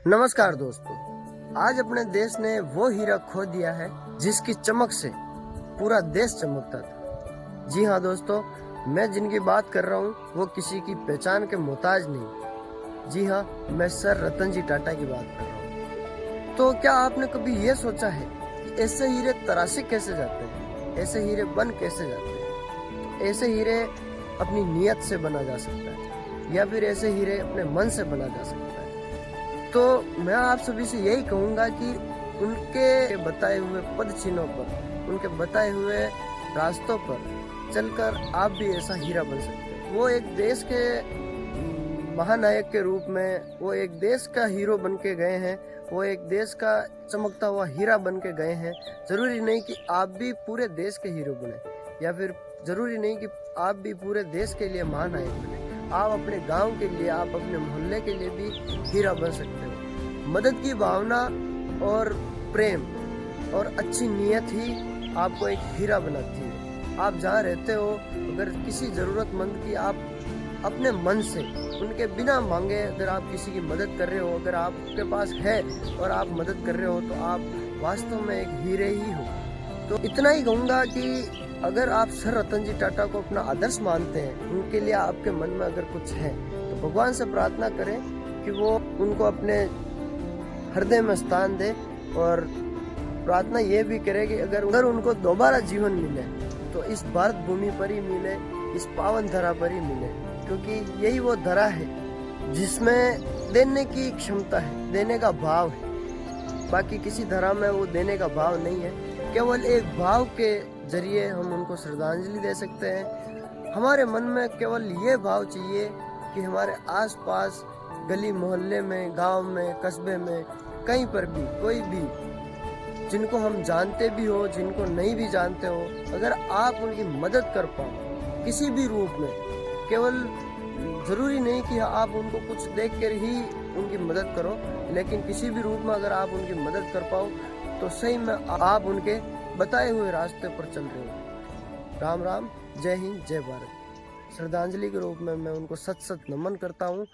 नमस्कार दोस्तों। आज अपने देश ने वो हीरा खो दिया है जिसकी चमक से पूरा देश चमकता था। जी हाँ दोस्तों, मैं जिनकी बात कर रहा हूँ वो किसी की पहचान के मोहताज नहीं। जी हाँ, मैं सर रतन जी टाटा की बात कर रहा हूँ। तो क्या आपने कभी ये सोचा है कि ऐसे हीरे तराशे कैसे जाते हैं, ऐसे हीरे बन कैसे जाते हैं? तो ऐसे हीरे अपनी नीयत से बना जा सकता है या फिर ऐसे हीरे अपने मन से बना जा सकता है। तो मैं आप सभी से यही कहूँगा कि उनके बताए हुए पद चिन्हों पर, उनके बताए हुए रास्तों पर चलकर आप भी ऐसा हीरा बन सकते हैं। वो एक देश के महानायक के रूप में, वो एक देश का हीरो बन के गए हैं, वो एक देश का चमकता हुआ हीरा बन के गए हैं। जरूरी नहीं कि आप भी पूरे देश के हीरो बने या फिर जरूरी नहीं कि आप भी पूरे देश के लिए महानायक बने। आप अपने गांव के लिए, आप अपने मोहल्ले के लिए भी हीरा बन सकते हो। मदद की भावना और प्रेम और अच्छी नीयत ही आपको एक हीरा बनाती है। आप जहाँ रहते हो, अगर किसी ज़रूरतमंद की आप अपने मन से, उनके बिना मांगे अगर आप किसी की मदद कर रहे हो, अगर आपके पास है और आप मदद कर रहे हो, तो आप वास्तव में एक हीरे ही हो। तो इतना ही कहूँगा कि अगर आप सर रतन जी टाटा को अपना आदर्श मानते हैं, उनके लिए आपके मन में अगर कुछ है, तो भगवान से प्रार्थना करें कि वो उनको अपने हृदय में स्थान दे। और प्रार्थना ये भी करें कि अगर उनको दोबारा जीवन मिले तो इस भारत भूमि पर ही मिले, इस पावन धरा पर ही मिले, क्योंकि यही वो धरा है जिसमें देने की क्षमता है, देने का भाव है। बाकी किसी धरा में वो देने का भाव नहीं है। केवल एक भाव के जरिए हम उनको श्रद्धांजलि दे सकते हैं। हमारे मन में केवल ये भाव चाहिए कि हमारे आसपास गली मोहल्ले में, गांव में, कस्बे में, कहीं पर भी कोई भी जिनको हम जानते भी हो, जिनको नहीं भी जानते हो, अगर आप उनकी मदद कर पाओ किसी भी रूप में, केवल जरूरी नहीं कि आप उनको कुछ देख कर ही उनकी मदद करो, लेकिन किसी भी रूप में अगर आप उनकी मदद कर पाओ तो सही में आप उनके बताए हुए रास्ते पर चल रहे हो। राम राम, जय हिंद, जय भारत। श्रद्धांजलि के रूप में मैं उनको सत सत नमन करता हूँ।